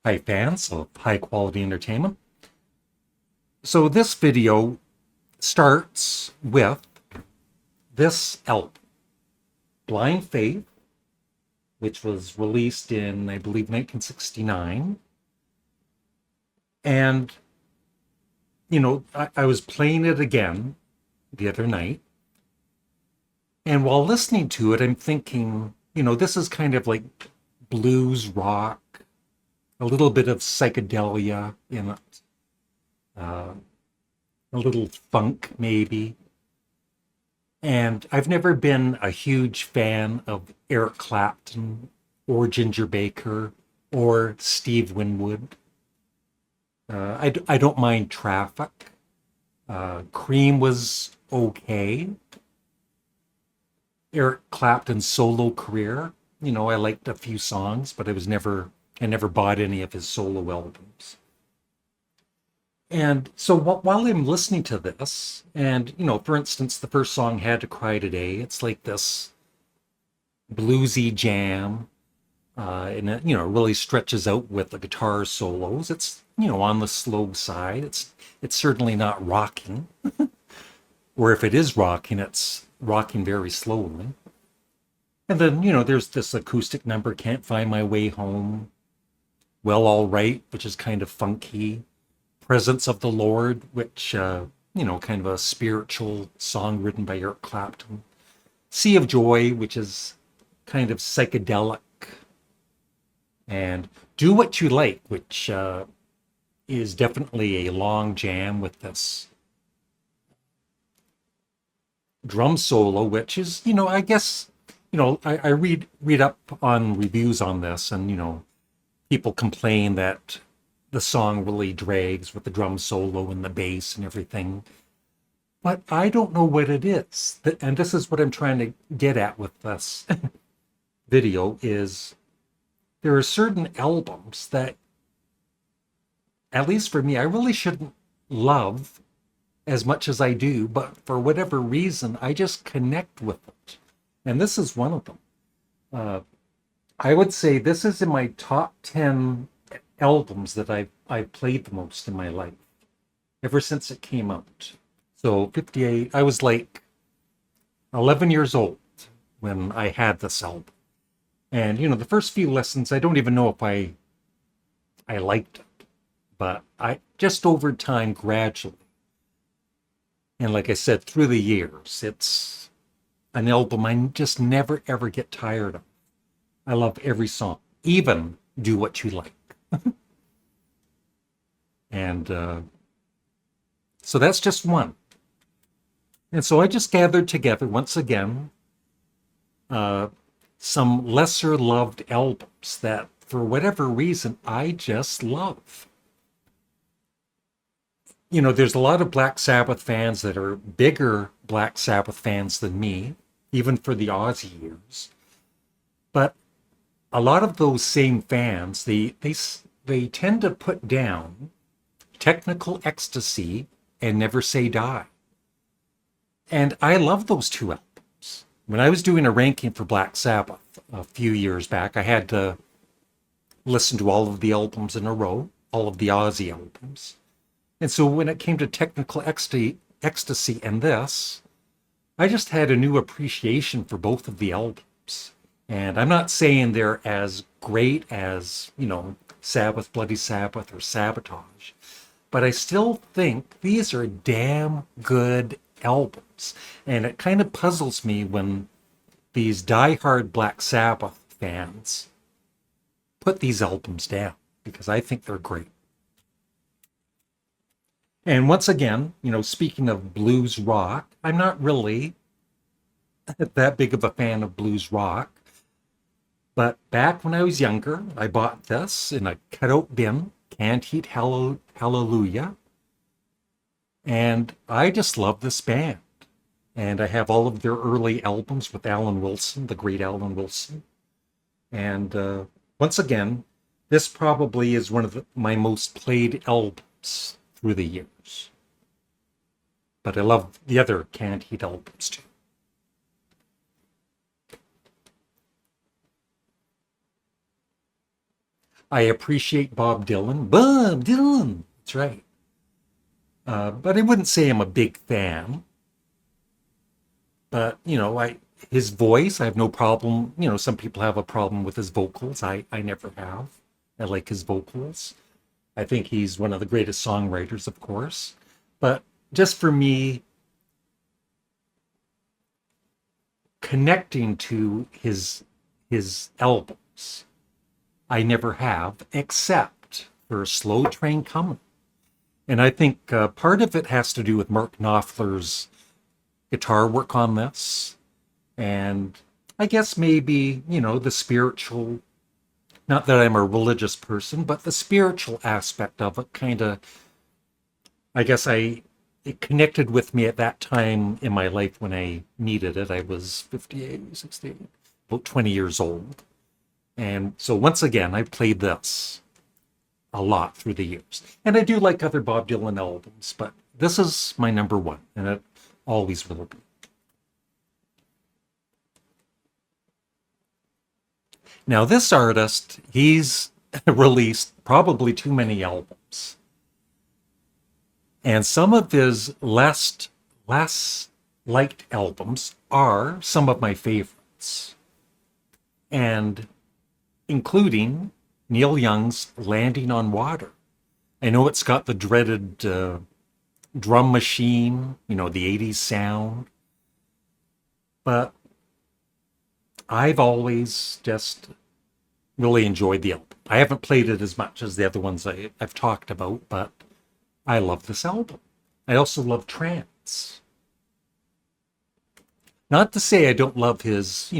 Hi fans of high quality entertainment. So this video starts with this album, Blind Faith, which was released in, I believe, 1969. And, I was playing it again the other night. And while listening to it, I'm thinking, this is kind of like blues rock, a little bit of psychedelia in it, uh, a little funk maybe. And I've never been a huge fan of Eric Clapton or Ginger Baker or Steve Winwood. I don't mind Traffic. Cream was okay. Eric Clapton's solo career, I liked a few songs, but I never bought any of his solo albums. And so while I'm listening to this, and, for instance, the first song, Had to Cry Today, it's like this bluesy jam, and it, really stretches out with the guitar solos. It's, on the slow side. It's certainly not rocking, or if it is rocking, it's rocking very slowly. And then, there's this acoustic number, Can't Find My Way Home, Well, All Right, which is kind of funky. Presence of the Lord, which, kind of a spiritual song written by Eric Clapton. Sea of Joy, which is kind of psychedelic. And Do What You Like, which is definitely a long jam with this drum solo, which is, I guess, I read up on reviews on this, and, people complain that the song really drags with the drum solo and the bass and everything. But I don't know what it is. And this is what I'm trying to get at with this video is there are certain albums that, at least for me, I really shouldn't love as much as I do, but for whatever reason, I just connect with it. And this is one of them. Uh, I would say this is in my top 10 albums that I've played the most in my life ever since it came out. So 58, I was like 11 years old when I had this album. And the first few lessons, I don't even know if I liked it, but I just over time gradually. And like I said, through the years, it's an album I just never ever get tired of. I love every song, even Do What You Like. And so that's just one. And so I just gathered together once again some lesser loved albums that for whatever reason I just love. There's a lot of Black Sabbath fans that are bigger Black Sabbath fans than me, even for the Aussie years. But a lot of those same fans, they tend to put down Technical Ecstasy and Never Say Die. And I love those two albums. When I was doing a ranking for Black Sabbath a few years back, I had to listen to all of the albums in a row, all of the Aussie albums. And so when it came to Technical Ecstasy and this, I just had a new appreciation for both of the albums. And I'm not saying they're as great as, Sabbath, Bloody Sabbath, or Sabotage, but I still think these are damn good albums. And it kind of puzzles me when these diehard Black Sabbath fans put these albums down, because I think they're great. And once again, speaking of blues rock, I'm not really that big of a fan of blues rock. But back when I was younger, I bought this in a cutout bin, Can't Heat Hallelujah. And I just love this band. And I have all of their early albums with Alan Wilson, the great Alan Wilson. And once again, this probably is one of my most played albums through the years. But I love the other Can't Heat albums too. I appreciate Bob Dylan. Bob Dylan. That's right. But I wouldn't say I'm a big fan. But his voice, I have no problem. Some people have a problem with his vocals. I never have. I like his vocals. I think he's one of the greatest songwriters, of course. But just for me, connecting to his albums, I never have, except for a Slow Train Coming. And I think part of it has to do with Mark Knopfler's guitar work on this. And I guess maybe, the spiritual, not that I'm a religious person, but the spiritual aspect of it kind of, I guess it connected with me at that time in my life when I needed it. I was 58, 68, about 20 years old. And so once again, I played this a lot through the years. And I do like other Bob Dylan albums, but this is my number one, and it always will be. Now, this artist, he's released probably too many albums. And some of his less liked albums are some of my favorites. And including Neil Young's Landing on Water. I know it's got the dreaded drum machine, the 80s sound, but I've always just really enjoyed the album. I haven't played it as much as the other ones I've talked about, but I love this album. I also love trance. Not to say I don't love his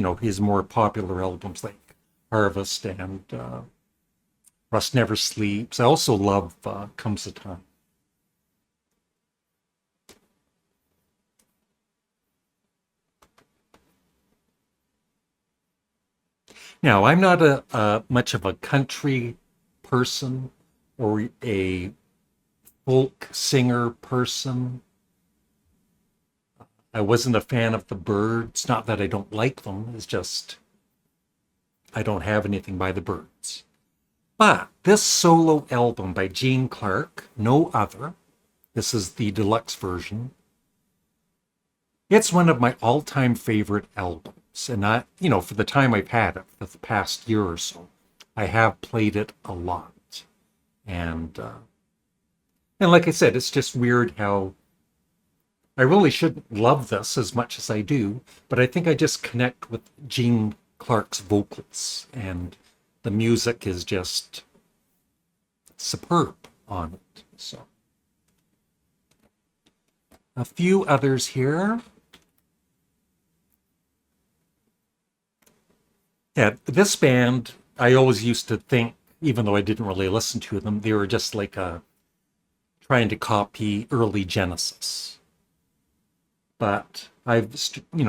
more popular albums like Harvest and Rust Never Sleeps. I also love Comes a Time. Now, I'm not a much of a country person or a folk singer person. I wasn't a fan of the Byrds. Not that I don't like them. It's just I don't have anything by the Byrds. But this solo album by Gene Clark, no other, this is the deluxe version, it's one of my all-time favorite albums. And for the time I've had it, for the past year or so, I have played it a lot. And like I said, it's just weird how I really shouldn't love this as much as I do, but I think I just connect with Gene Clark's vocals, and the music is just superb on it. So, a few others here. Yeah, this band, I always used to think, even though I didn't really listen to them, they were just like trying to copy early Genesis. But I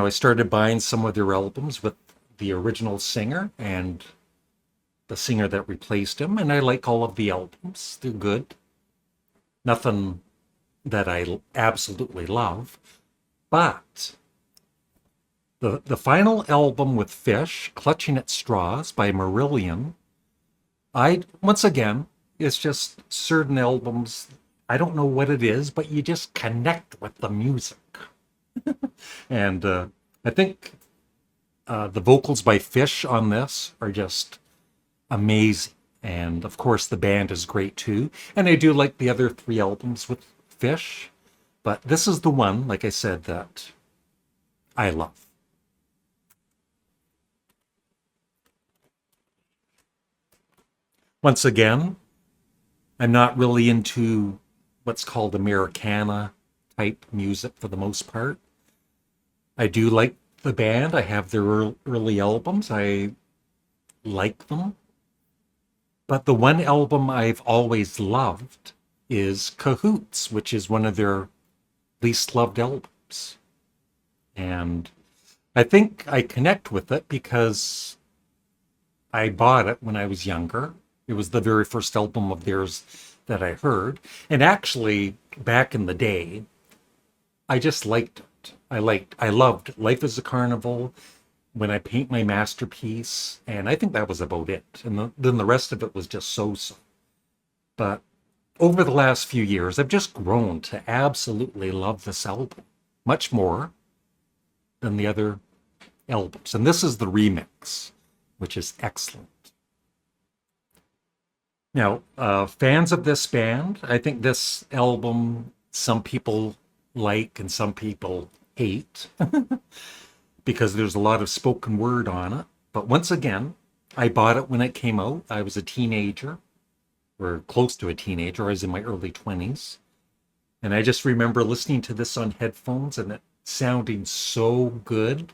started buying some of their albums with the original singer and the singer that replaced him, and I like all of the albums. They're good. Nothing that I absolutely love, but the final album with Fish, Clutching at Straws by Marillion, once again, it's just certain albums, I don't know what it is, but you just connect with the music. And I think the vocals by Fish on this are just amazing. And of course, the band is great too. And I do like the other three albums with Fish, but this is the one, like I said, that I love. Once again, I'm not really into what's called Americana type music for the most part. I do like the band. I have their early albums. I like them. But the one album I've always loved is Cahoots, which is one of their least loved albums. And I think I connect with it because I bought it when I was younger. It was the very first album of theirs that I heard. And actually, back in the day, I just liked it. I loved Life is a Carnival When I Paint My Masterpiece, and I think that was about it. And then the rest of it was just so-so. But over the last few years, I've just grown to absolutely love this album, much more than the other albums. And this is the remix, which is excellent. Now, fans of this band, I think this album, some people like and some people hate because there's a lot of spoken word on it. But once again, I bought it when it came out. I was a teenager, or close to a teenager. I was in my early 20s. And I just remember listening to this on headphones and it sounding so good.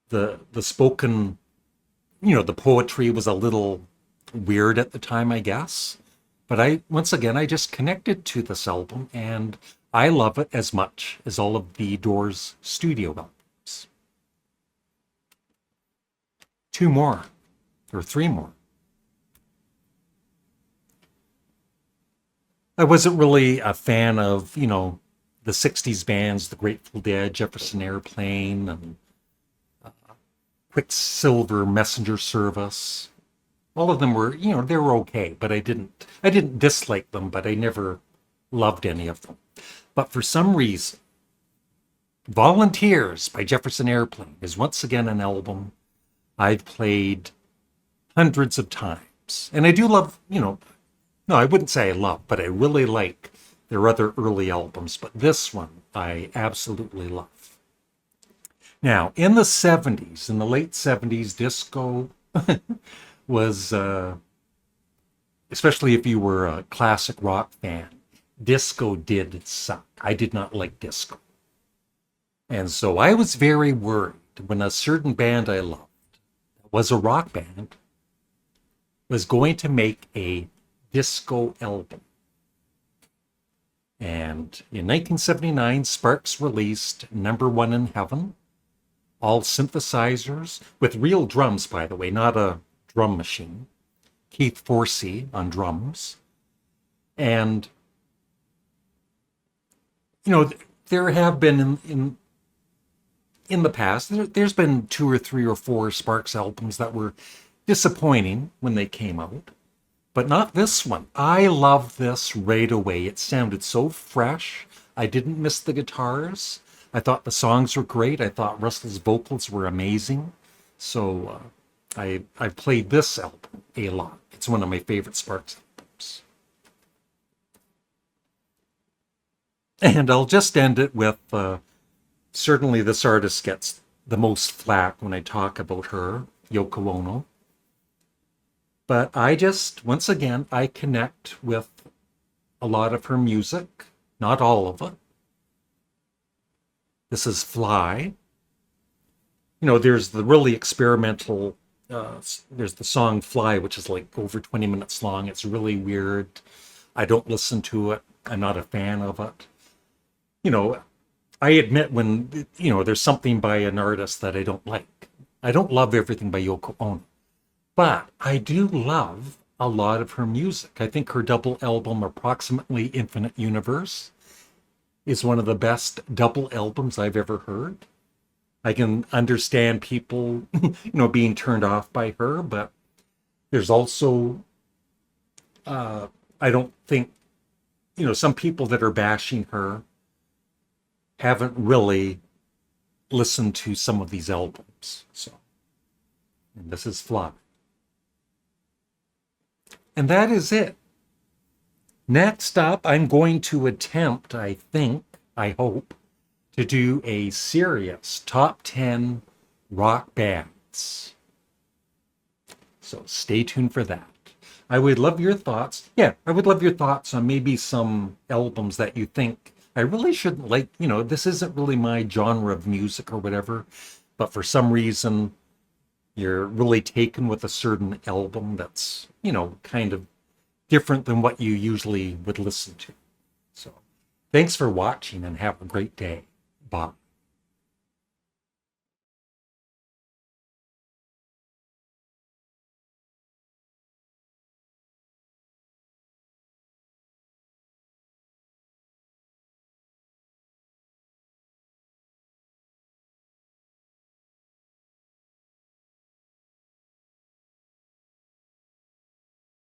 The spoken, the poetry was a little weird at the time, I guess. But once again, I just connected to this album and I love it as much as all of the Doors studio albums. Two more, or three more. I wasn't really a fan of, the 60s bands, the Grateful Dead, Jefferson Airplane, and Quicksilver Messenger Service. All of them were, they were okay, but I didn't dislike them, but I never loved any of them. But for some reason, Volunteers by Jefferson Airplane is once again an album I've played hundreds of times. And I do love, no, I wouldn't say I love, but I really like their other early albums. But this one, I absolutely love. Now, in the 70s, in the late 70s, disco was, especially if you were a classic rock fan, disco did suck. I did not like disco. And so I was very worried when a certain band I loved, that was a rock band, was going to make a disco album. And in 1979, Sparks released Number One in Heaven, all synthesizers, with real drums, by the way, not a drum machine. Keith Forsey on drums. And, there have been in the past, there's been 2 or 3 or 4 Sparks albums that were disappointing when they came out. But not this one. I love this right away. It sounded so fresh. I didn't miss the guitars. I thought the songs were great. I thought Russell's vocals were amazing. So I've played this album a lot. It's one of my favorite Sparks albums. And I'll just end it with, certainly this artist gets the most flack when I talk about her, Yoko Ono. But once again, I connect with a lot of her music, not all of it. This is Fly. There's the really experimental, there's the song Fly, which is like over 20 minutes long. It's really weird. I don't listen to it. I'm not a fan of it. I admit when, there's something by an artist that I don't like. I don't love everything by Yoko Ono. But I do love a lot of her music. I think her double album, Approximately Infinite Universe, is one of the best double albums I've ever heard. I can understand people, being turned off by her, but there's also, I don't think, some people that are bashing her haven't really listened to some of these albums. And this is Fly. And that is it. Next up, I'm going to attempt, I hope, to do a serious top 10 rock bands. So stay tuned for that. I would love your thoughts. Yeah, I would love your thoughts on maybe some albums that you think I really shouldn't like. This isn't really my genre of music or whatever, but for some reason, you're really taken with a certain album that's, kind of different than what you usually would listen to. So thanks for watching and have a great day. Bye.